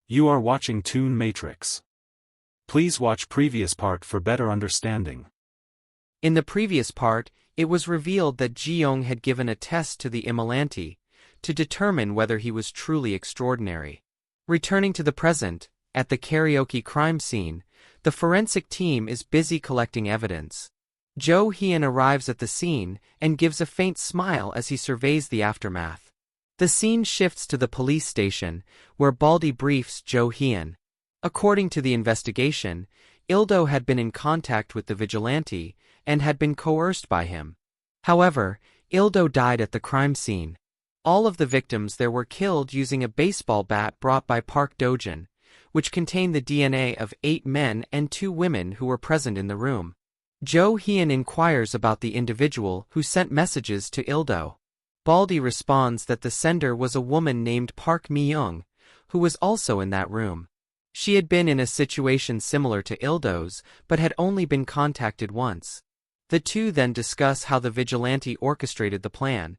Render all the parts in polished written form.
You are watching Toon Matrix. Please watch previous part for better understanding. In the previous part, it was revealed that Jiyong had given a test to the assailant to determine whether he was truly extraordinary. Returning to the present, at the karaoke crime scene, the forensic team is busy collecting evidence. Jo Hyun arrives at the scene and gives a faint smile as he surveys the aftermath. The scene shifts to the police station, where Baldy briefs Jo Hyun. According to the investigation, Ildo had been in contact with the vigilante and had been coerced by him. However, Ildo died at the crime scene. All of the victims there were killed using a baseball bat brought by Park Dojin, which contained the DNA of 8 men and 2 women who were present in the room. Jo Hyun inquires about the individual who sent messages to Ildo. Baldy responds that the sender was a woman named Park Mi-young, who was also in that room. She had been in a situation similar to Ildo's, but had only been contacted once. The two then discuss how the vigilante orchestrated the plan,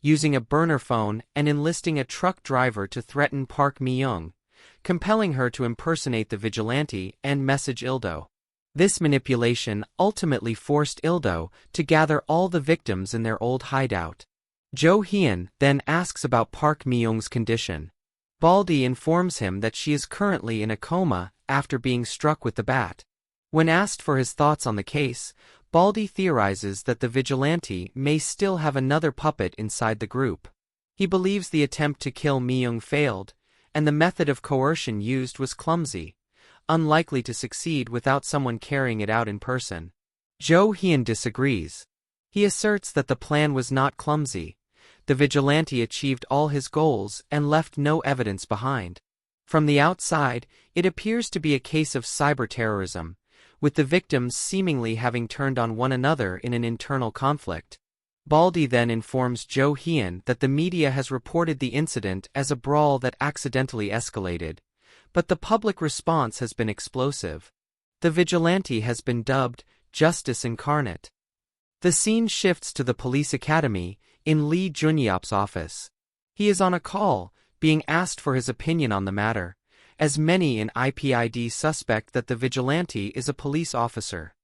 using a burner phone and enlisting a truck driver to threaten Park Mi-young, compelling her to impersonate the vigilante and message Ildo. This manipulation ultimately forced Ildo to gather all the victims in their old hideout. Jo Hyun then asks about Park Mi-young's condition. Baldy informs him that she is currently in a coma after being struck with the bat. When asked for his thoughts on the case, Baldy theorizes that the vigilante may still have another puppet inside the group. He believes the attempt to kill Mi-young failed, and the method of coercion used was clumsy, unlikely to succeed without someone carrying it out in person. Jo Hyun disagrees. He asserts that the plan was not clumsy. The vigilante achieved all his goals and left no evidence behind. From the outside, it appears to be a case of cyber-terrorism, with the victims seemingly having turned on one another in an internal conflict. Baldy then informs Jo Hyun that the media has reported the incident as a brawl that accidentally escalated, but the public response has been explosive. The vigilante has been dubbed Justice Incarnate. The scene shifts to the police academy, in Lee Junyap's office. He is on a call, being asked for his opinion on the matter, as many in IPID suspect that the vigilante is a police officer.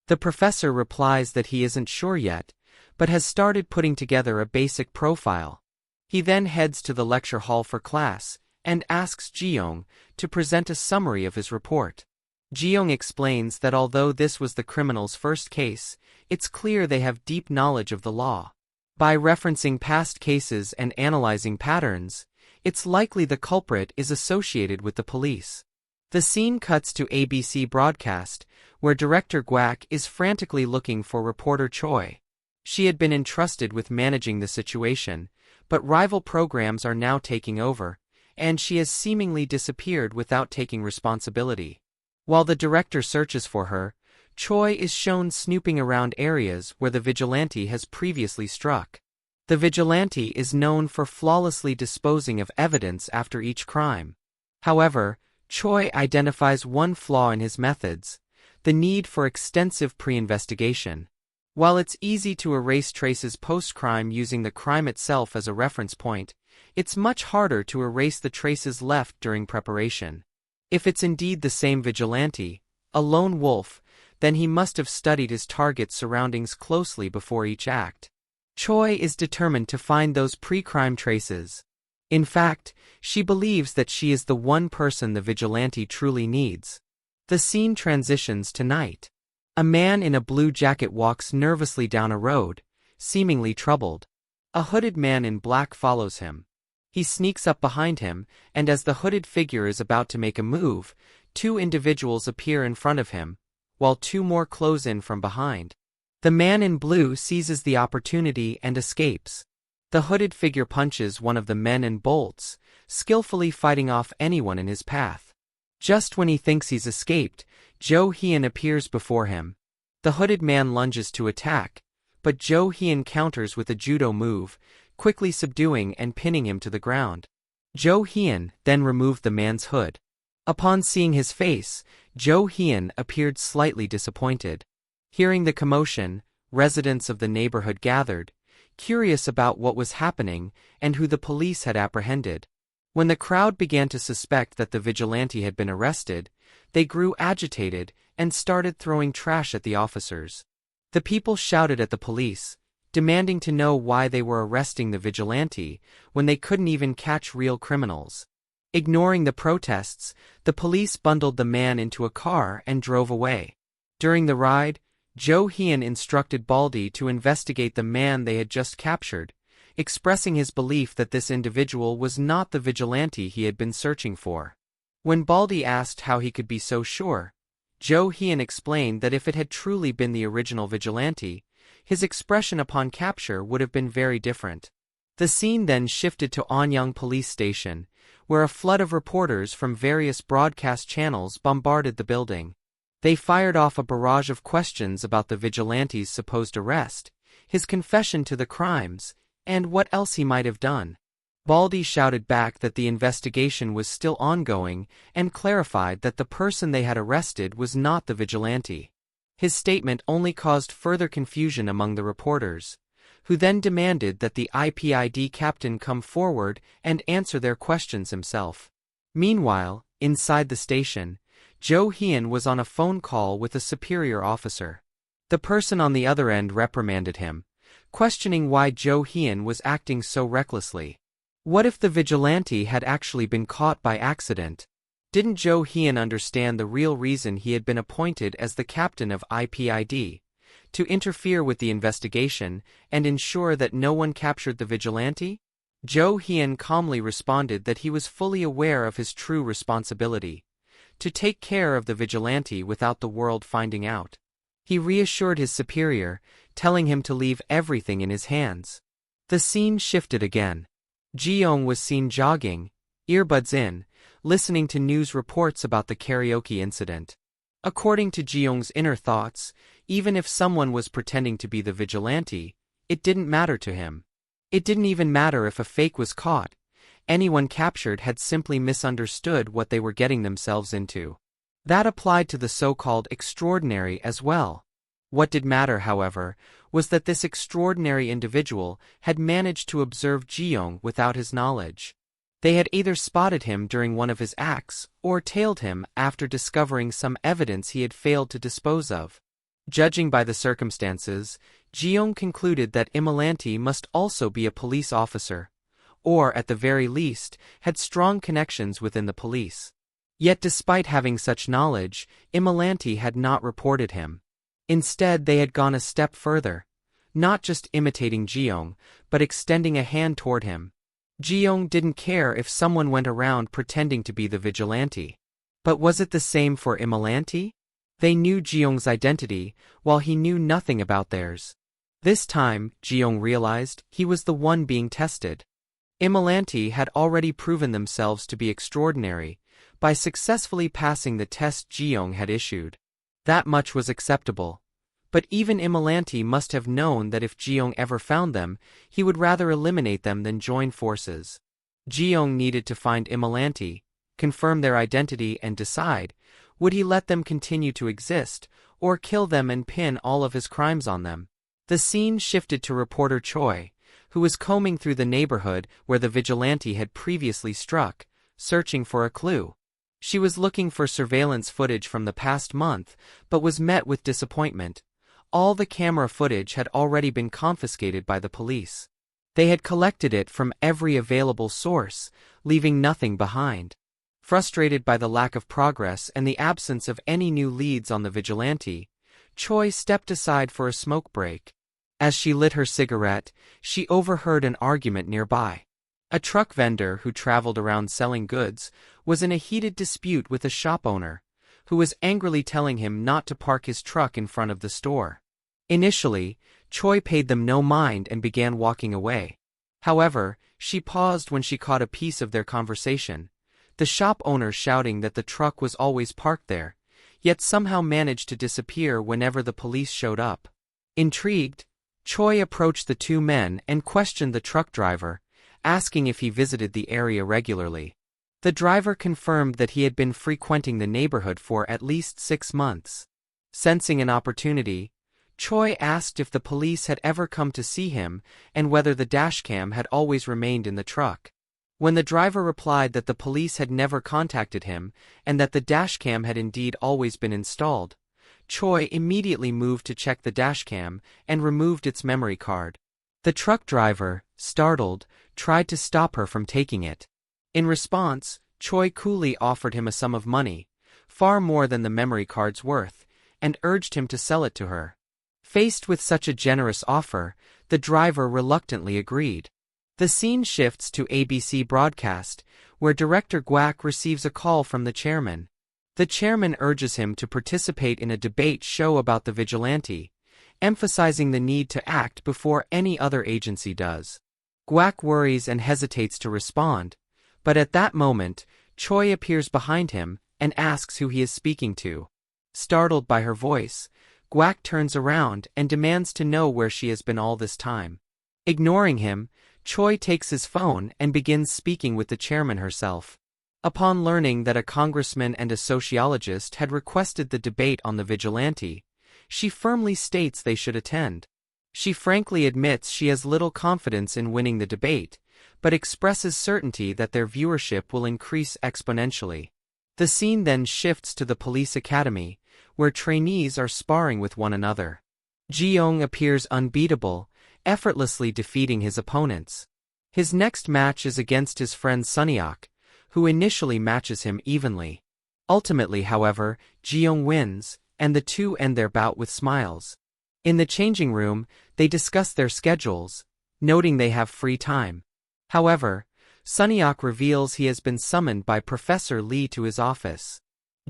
The professor replies that he isn't sure yet, but has started putting together a basic profile. He then heads to the lecture hall for class, and asks Jiyong to present a summary of his report. Jiyong explains that although this was the criminal's first case, it's clear they have deep knowledge of the law. By referencing past cases and analyzing patterns, it's likely the culprit is associated with the police. The scene cuts to ABC broadcast, where director Guak is frantically looking for reporter Choi. She had been entrusted with managing the situation, but rival programs are now taking over, and she has seemingly disappeared without taking responsibility. While the director searches for her, Choi is shown snooping around areas where the vigilante has previously struck. The vigilante is known for flawlessly disposing of evidence after each crime. However, Choi identifies one flaw in his methods: the need for extensive pre-investigation. While it's easy to erase traces post-crime using the crime itself as a reference point, it's much harder to erase the traces left during preparation. If it's indeed the same vigilante, a lone wolf, then he must have studied his target's surroundings closely before each act. Choi is determined to find those pre-crime traces. In fact, she believes that she is the one person the vigilante truly needs. The scene transitions to night. A man in a blue jacket walks nervously down a road, seemingly troubled. A hooded man in black follows him. He sneaks up behind him, and as the hooded figure is about to make a move, 2 individuals appear in front of him, while 2 more close in from behind. The man in blue seizes the opportunity and escapes. The hooded figure punches one of the men and bolts, skillfully fighting off anyone in his path. Just when he thinks he's escaped, Jo Hyun appears before him. The hooded man lunges to attack, but Jo Hyun counters with a judo move, quickly subduing and pinning him to the ground. Jo Hyun then removed the man's hood. Upon seeing his face, Jo Hyun appeared slightly disappointed. Hearing the commotion, residents of the neighborhood gathered, curious about what was happening and who the police had apprehended. When the crowd began to suspect that the vigilante had been arrested, they grew agitated and started throwing trash at the officers. The people shouted at the police, demanding to know why they were arresting the vigilante when they couldn't even catch real criminals. Ignoring the protests, the police bundled the man into a car and drove away. During the ride, Jo Hyun instructed Baldy to investigate the man they had just captured, expressing his belief that this individual was not the vigilante he had been searching for. When Baldy asked how he could be so sure, Jo Hyun explained that if it had truly been the original vigilante, his expression upon capture would have been very different. The scene then shifted to Anyang police station, where a flood of reporters from various broadcast channels bombarded the building. They fired off a barrage of questions about the vigilante's supposed arrest, his confession to the crimes, and what else he might have done. Baldy shouted back that the investigation was still ongoing and clarified that the person they had arrested was not the vigilante. His statement only caused further confusion among the reporters, who then demanded that the IPID captain come forward and answer their questions himself. Meanwhile, inside the station, Jo Hyun was on a phone call with a superior officer. The person on the other end reprimanded him, questioning why Jo Hyun was acting so recklessly. What if the vigilante had actually been caught by accident? Didn't Jo Hyun understand the real reason he had been appointed as the captain of IPID? To interfere with the investigation and ensure that no one captured the vigilante? Jo Hyun calmly responded that he was fully aware of his true responsibility, to take care of the vigilante without the world finding out. He reassured his superior, telling him to leave everything in his hands. The scene shifted again. Jiyong was seen jogging, earbuds in, listening to news reports about the karaoke incident. According to Jiyong's inner thoughts, even if someone was pretending to be the vigilante, it didn't matter to him. It didn't even matter if a fake was caught. Anyone captured had simply misunderstood what they were getting themselves into. That applied to the so-called extraordinary as well. What did matter, however, was that this extraordinary individual had managed to observe Jiyong without his knowledge. They had either spotted him during one of his acts or tailed him after discovering some evidence he had failed to dispose of. Judging by the circumstances, Jiyong concluded that Imelanti must also be a police officer, or at the very least, had strong connections within the police. Yet despite having such knowledge, Imelanti had not reported him. Instead, they had gone a step further, not just imitating Jiyong, but extending a hand toward him. Jiyong didn't care if someone went around pretending to be the vigilante. But was it the same for Imelanti? They knew Jiyong's identity, while he knew nothing about theirs. This time, Jiyong realized, he was the one being tested. Imelanti had already proven themselves to be extraordinary by successfully passing the test Jiyong had issued. That much was acceptable. But even Imelanti must have known that if Jiyong ever found them, he would rather eliminate them than join forces. Jiyong needed to find Imelanti, confirm their identity and decide, would he let them continue to exist, or kill them and pin all of his crimes on them? The scene shifted to reporter Choi, who was combing through the neighborhood where the vigilante had previously struck, searching for a clue. She was looking for surveillance footage from the past month, but was met with disappointment. All the camera footage had already been confiscated by the police. They had collected it from every available source, leaving nothing behind. Frustrated by the lack of progress and the absence of any new leads on the vigilante, Choi stepped aside for a smoke break. As she lit her cigarette, she overheard an argument nearby. A truck vendor who traveled around selling goods was in a heated dispute with a shop owner, who was angrily telling him not to park his truck in front of the store. Initially, Choi paid them no mind and began walking away. However, she paused when she caught a piece of their conversation, the shop owner shouting that the truck was always parked there, yet somehow managed to disappear whenever the police showed up. Intrigued, Choi approached the two men and questioned the truck driver, asking if he visited the area regularly. The driver confirmed that he had been frequenting the neighborhood for at least 6 months. Sensing an opportunity, Choi asked if the police had ever come to see him and whether the dashcam had always remained in the truck. When the driver replied that the police had never contacted him and that the dashcam had indeed always been installed, Choi immediately moved to check the dashcam and removed its memory card. The truck driver, startled, tried to stop her from taking it. In response, Choi coolly offered him a sum of money, far more than the memory card's worth, and urged him to sell it to her. Faced with such a generous offer, the driver reluctantly agreed. The scene shifts to ABC broadcast, where director Guak receives a call from the chairman. The chairman urges him to participate in a debate show about the vigilante, emphasizing the need to act before any other agency does. Guak worries and hesitates to respond, but at that moment, Choi appears behind him and asks who he is speaking to. Startled by her voice, Guak turns around and demands to know where she has been all this time. Ignoring him, Choi takes his phone and begins speaking with the chairman herself. Upon learning that a congressman and a sociologist had requested the debate on the vigilante, she firmly states they should attend. She frankly admits she has little confidence in winning the debate, but expresses certainty that their viewership will increase exponentially. The scene then shifts to the police academy, where trainees are sparring with one another. Jiyong appears unbeatable, effortlessly defeating his opponents. His next match is against his friend Sunnyok, who initially matches him evenly. Ultimately, however, Jiyong wins, and the two end their bout with smiles. In the changing room, they discuss their schedules, noting they have free time. However, Sunnyok reveals he has been summoned by Professor Lee to his office.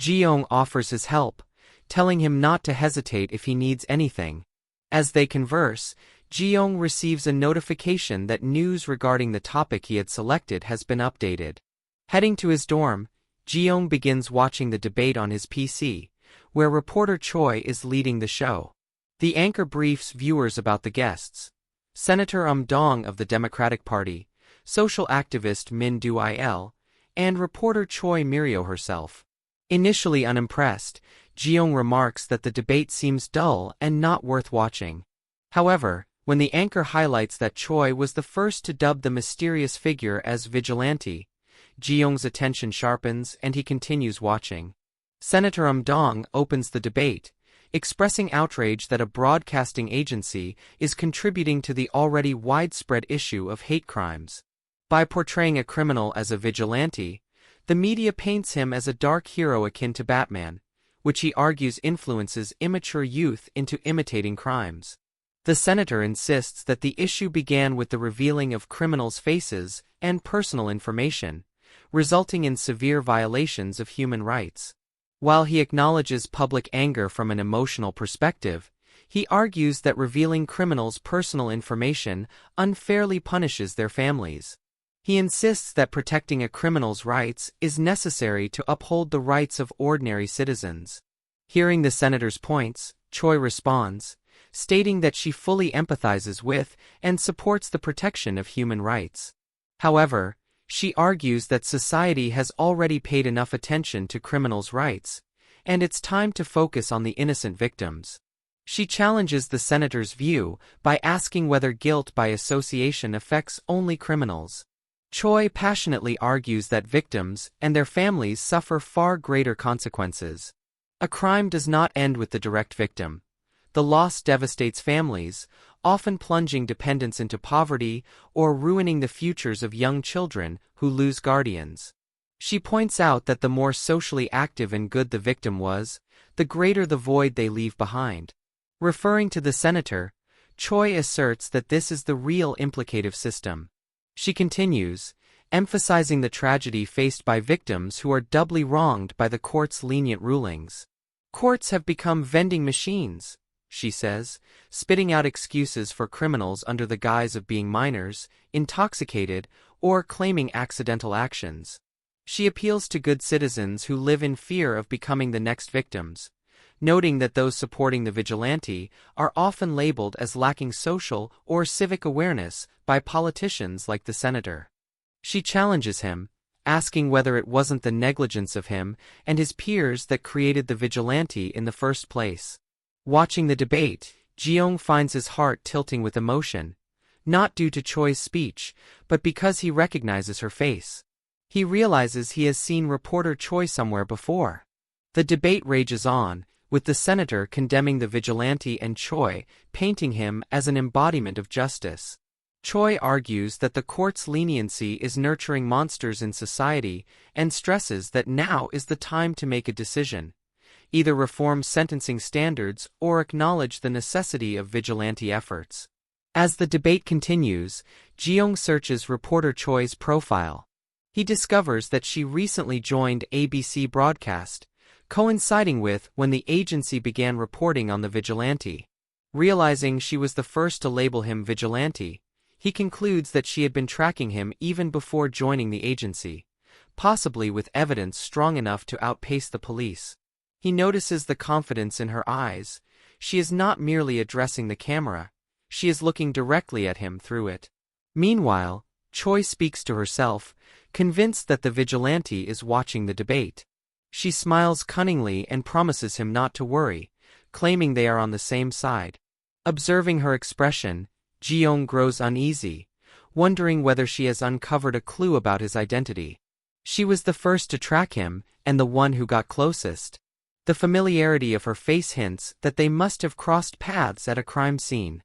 Jiyong offers his help, telling him not to hesitate if he needs anything. As they converse, Jiyong receives a notification that news regarding the topic he had selected has been updated. Heading to his dorm, Jiyong begins watching the debate on his PC, where reporter Choi is leading the show. The anchor briefs viewers about the guests: Senator Dong of the Democratic Party, social activist Min Do-il, and reporter Choi Mirio herself. Initially unimpressed, Jiyong remarks that the debate seems dull and not worth watching. However, when the anchor highlights that Choi was the first to dub the mysterious figure as Vigilante, Jiyong's attention sharpens and he continues watching. Senator Dong opens the debate, expressing outrage that a broadcasting agency is contributing to the already widespread issue of hate crimes. By portraying a criminal as a vigilante, the media paints him as a dark hero akin to Batman, which he argues influences immature youth into imitating crimes. The senator insists that the issue began with the revealing of criminals' faces and personal information, resulting in severe violations of human rights. While he acknowledges public anger from an emotional perspective, he argues that revealing criminals' personal information unfairly punishes their families. He insists that protecting a criminal's rights is necessary to uphold the rights of ordinary citizens. Hearing the senator's points, Choi responds, stating that she fully empathizes with and supports the protection of human rights. However, she argues that society has already paid enough attention to criminals' rights, and it's time to focus on the innocent victims. She challenges the senator's view by asking whether guilt by association affects only criminals. Choi passionately argues that victims and their families suffer far greater consequences. A crime does not end with the direct victim. The loss devastates families, often plunging dependents into poverty or ruining the futures of young children who lose guardians. She points out that the more socially active and good the victim was, the greater the void they leave behind. Referring to the senator, Choi asserts that this is the real implicative system. She continues, emphasizing the tragedy faced by victims who are doubly wronged by the court's lenient rulings. Courts have become vending machines, she says, spitting out excuses for criminals under the guise of being minors, intoxicated, or claiming accidental actions. She appeals to good citizens who live in fear of becoming the next victims, noting that those supporting the vigilante are often labeled as lacking social or civic awareness by politicians like the senator. She challenges him, asking whether it wasn't the negligence of him and his peers that created the vigilante in the first place. Watching the debate, Jiyong finds his heart tilting with emotion, not due to Choi's speech, but because he recognizes her face. He realizes he has seen reporter Choi somewhere before. The debate rages on, with the senator condemning the vigilante and Choi painting him as an embodiment of justice. Choi argues that the court's leniency is nurturing monsters in society and stresses that now is the time to make a decision. Either reform sentencing standards or acknowledge the necessity of vigilante efforts. As the debate continues, Jiyong searches reporter Choi's profile. He discovers that she recently joined ABC broadcast, coinciding with when the agency began reporting on the vigilante. Realizing she was the first to label him vigilante, he concludes that she had been tracking him even before joining the agency, possibly with evidence strong enough to outpace the police. He notices the confidence in her eyes. She is not merely addressing the camera, she is looking directly at him through it. Meanwhile, Choi speaks to herself, convinced that the vigilante is watching the debate. She smiles cunningly and promises him not to worry, claiming they are on the same side. Observing her expression, Jiyong grows uneasy, wondering whether she has uncovered a clue about his identity. She was the first to track him, and the one who got closest. The familiarity of her face hints that they must have crossed paths at a crime scene.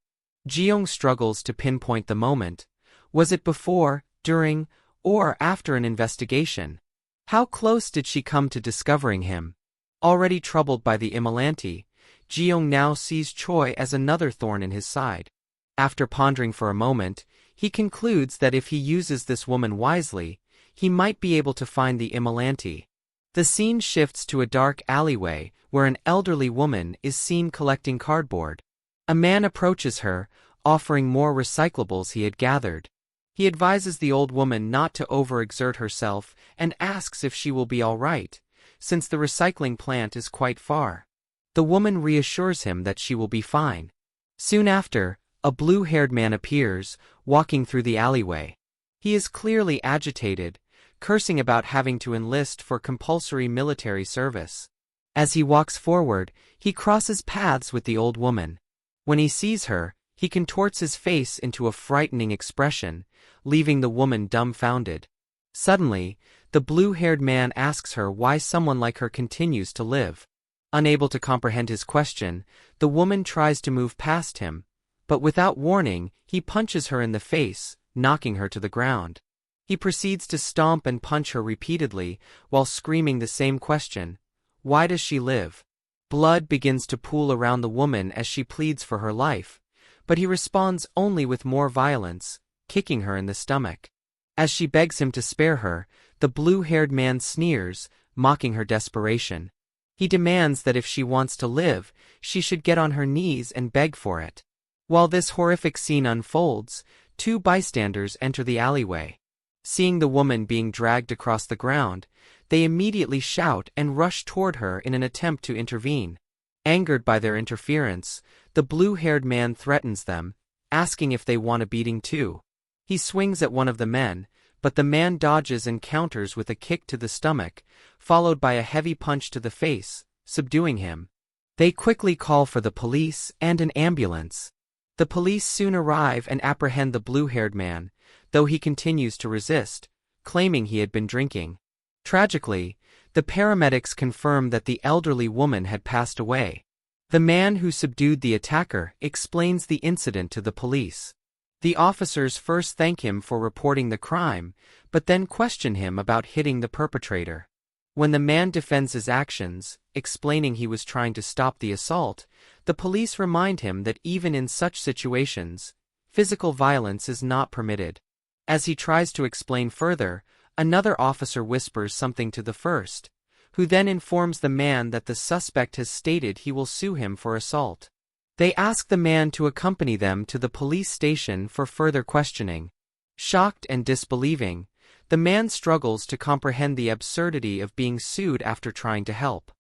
Jiyong struggles to pinpoint the moment. Was it before, during, or after an investigation? How close did she come to discovering him? Already troubled by the immolante, Jiyong now sees Choi as another thorn in his side. After pondering for a moment, he concludes that if he uses this woman wisely, he might be able to find the immolante. The scene shifts to a dark alleyway where an elderly woman is seen collecting cardboard. A man approaches her, offering more recyclables he had gathered. He advises the old woman not to overexert herself and asks if she will be all right, since the recycling plant is quite far. The woman reassures him that she will be fine. Soon after, a blue-haired man appears, walking through the alleyway. He is clearly agitated, cursing about having to enlist for compulsory military service. As he walks forward, he crosses paths with the old woman. When he sees her, he contorts his face into a frightening expression, leaving the woman dumbfounded. Suddenly, the blue-haired man asks her why someone like her continues to live. Unable to comprehend his question, the woman tries to move past him, but without warning, he punches her in the face, knocking her to the ground. He proceeds to stomp and punch her repeatedly, while screaming the same question: why does she live? Blood begins to pool around the woman as she pleads for her life, but he responds only with more violence, kicking her in the stomach. As she begs him to spare her, the blue-haired man sneers, mocking her desperation. He demands that if she wants to live, she should get on her knees and beg for it. While this horrific scene unfolds, two bystanders enter the alleyway. Seeing the woman being dragged across the ground, they immediately shout and rush toward her in an attempt to intervene. Angered by their interference, the blue-haired man threatens them, asking if they want a beating too. He swings at one of the men, but the man dodges and counters with a kick to the stomach, followed by a heavy punch to the face, subduing him. They quickly call for the police and an ambulance. The police soon arrive and apprehend the blue-haired man, though he continues to resist, claiming he had been drinking. Tragically, the paramedics confirm that the elderly woman had passed away. The man who subdued the attacker explains the incident to the police. The officers first thank him for reporting the crime, but then question him about hitting the perpetrator. When the man defends his actions, explaining he was trying to stop the assault, the police remind him that even in such situations, physical violence is not permitted. As he tries to explain further, another officer whispers something to the first, who then informs the man that the suspect has stated he will sue him for assault. They ask the man to accompany them to the police station for further questioning. Shocked and disbelieving, the man struggles to comprehend the absurdity of being sued after trying to help.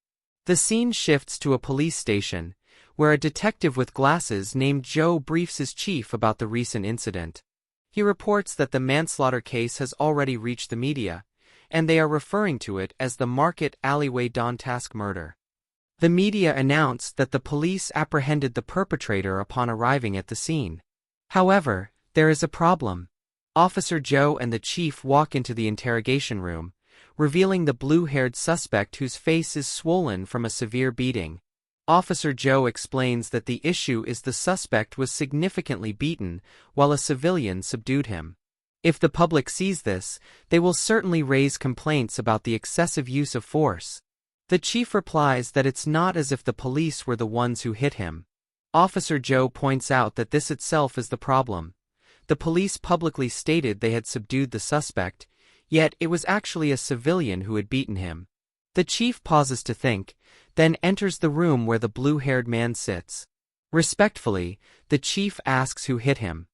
The scene shifts to a police station, where a detective with glasses named Joe briefs his chief about the recent incident. He reports that the manslaughter case has already reached the media, and they are referring to it as the Market Alleyway Dontask murder. The media announced that the police apprehended the perpetrator upon arriving at the scene. However, There is a problem. Officer Joe and the chief walk into the interrogation room, revealing the blue-haired suspect whose face is swollen from a severe beating. Officer Joe explains that the issue is the suspect was significantly beaten while a civilian subdued him. If the public sees this, they will certainly raise complaints about the excessive use of force. The chief replies that it's not as if the police were the ones who hit him. Officer Joe points out that this itself is the problem. The police publicly stated they had subdued the suspect, yet it was actually a civilian who had beaten him. The chief pauses to think, then enters the room where the blue-haired man sits. Respectfully, the chief asks who hit him.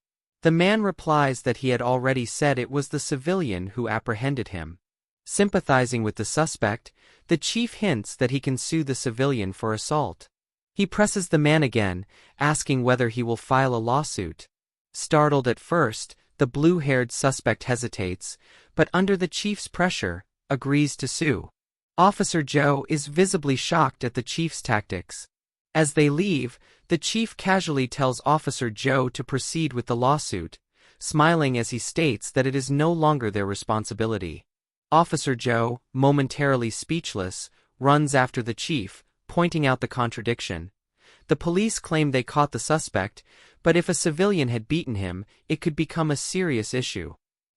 The man replies that he had already said it was the civilian who apprehended him. Sympathizing with the suspect, the chief hints that he can sue the civilian for assault. He presses the man again, asking whether he will file a lawsuit. Startled at first, the blue-haired suspect hesitates, but under the chief's pressure, agrees to sue. Officer Joe is visibly shocked at the chief's tactics. As they leave, the chief casually tells Officer Joe to proceed with the lawsuit, smiling as he states that it is no longer their responsibility. Officer Joe, momentarily speechless, runs after the chief, pointing out the contradiction. The police claim they caught the suspect, but if a civilian had beaten him, it could become a serious issue.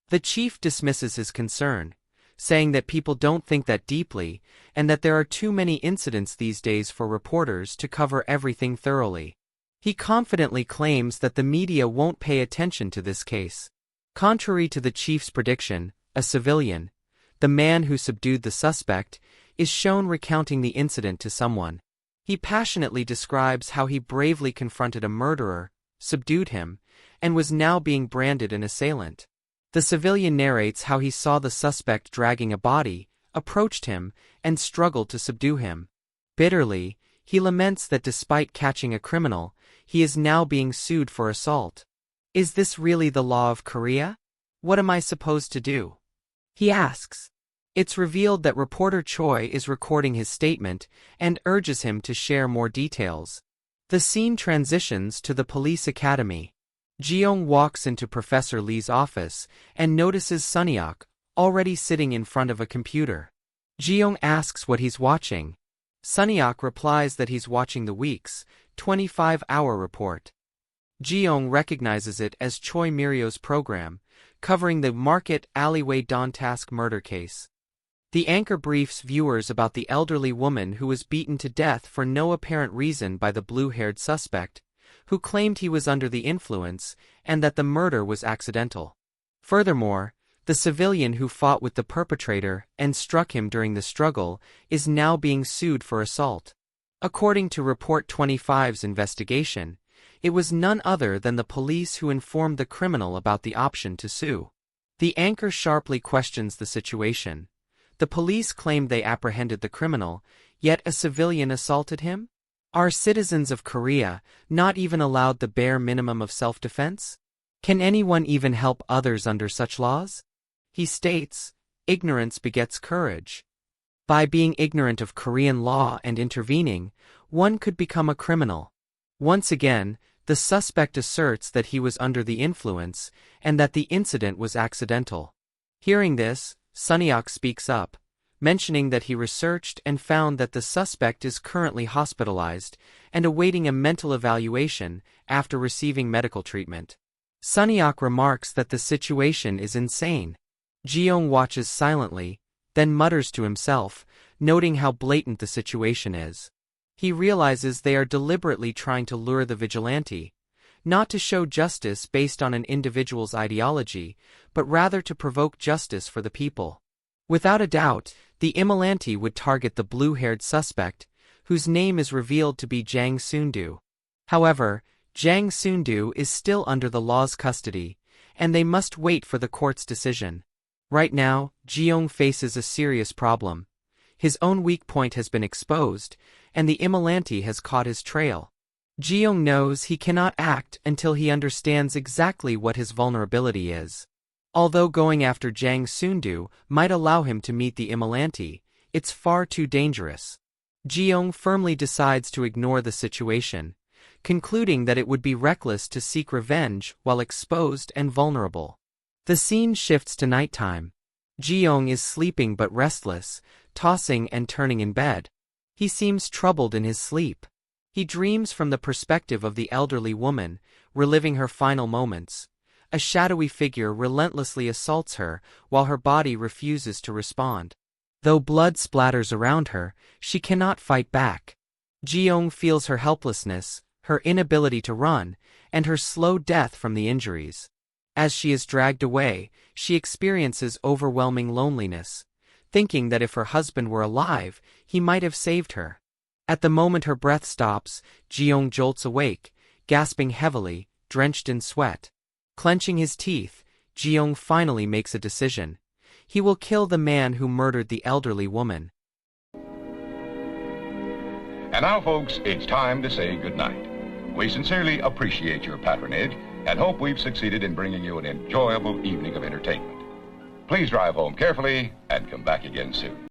The chief dismisses his concern, saying that people don't think that deeply, and that there are too many incidents these days for reporters to cover everything thoroughly. He confidently claims that the media won't pay attention to this case. Contrary to the chief's prediction, a civilian, the man who subdued the suspect, is shown recounting the incident to someone. He passionately describes how he bravely confronted a murderer, subdued him, and was now being branded an assailant. The civilian narrates how he saw the suspect dragging a body, approached him, and struggled to subdue him. Bitterly, he laments that despite catching a criminal, he is now being sued for assault. Is this really the law of Korea? What am I supposed to do? He asks. It's revealed that reporter Choi is recording his statement and urges him to share more details. The scene transitions to the police academy. Jiyong walks into Professor Lee's office and notices Sunnyok, already sitting in front of a computer. Jiyong asks what he's watching. Sunnyok replies that he's watching the week's 25-hour report. Jiyong recognizes it as Choi Miryo's program, covering the Market Alleyway Dontask murder case. The anchor briefs viewers about the elderly woman who was beaten to death for no apparent reason by the blue-haired suspect, who claimed he was under the influence and that the murder was accidental. Furthermore, the civilian who fought with the perpetrator and struck him during the struggle is now being sued for assault. According to Report 25's investigation, it was none other than the police who informed the criminal about the option to sue. The anchor sharply questions the situation. The police claimed they apprehended the criminal, yet a civilian assaulted him? Are citizens of Korea not even allowed the bare minimum of self-defense? Can anyone even help others under such laws? He states, ignorance begets courage. By being ignorant of Korean law and intervening, one could become a criminal. Once again, the suspect asserts that he was under the influence and that the incident was accidental. Hearing this, Sunnyok speaks up, mentioning that he researched and found that the suspect is currently hospitalized and awaiting a mental evaluation after receiving medical treatment. Sunnyok remarks that the situation is insane. Jiyong watches silently, then mutters to himself, noting how blatant the situation is. He realizes they are deliberately trying to lure the vigilante, not to show justice based on an individual's ideology, but rather to provoke justice for the people. Without a doubt, the Vigilante would target the blue-haired suspect, whose name is revealed to be Jang Sundu. However, Jang Sundu is still under the law's custody, and they must wait for the court's decision. Right now, Jiyong faces a serious problem. His own weak point has been exposed, and the Vigilante has caught his trail. Jiyong knows he cannot act until he understands exactly what his vulnerability is. Although going after Jang Sundu might allow him to meet the Vigilante, it's far too dangerous. Jiyong firmly decides to ignore the situation, concluding that it would be reckless to seek revenge while exposed and vulnerable. The scene shifts to nighttime. Jiyong is sleeping but restless, tossing and turning in bed. He seems troubled in his sleep. He dreams from the perspective of the elderly woman, reliving her final moments. A shadowy figure relentlessly assaults her while her body refuses to respond. Though blood splatters around her, she cannot fight back. Jiyong feels her helplessness, her inability to run, and her slow death from the injuries. As she is dragged away, she experiences overwhelming loneliness, thinking that if her husband were alive, he might have saved her. At the moment her breath stops, Jiyong jolts awake, gasping heavily, drenched in sweat. Clenching his teeth, Jiyong finally makes a decision. He will kill the man who murdered the elderly woman. And now, folks, it's time to say goodnight. We sincerely appreciate your patronage and hope we've succeeded in bringing you an enjoyable evening of entertainment. Please drive home carefully and come back again soon.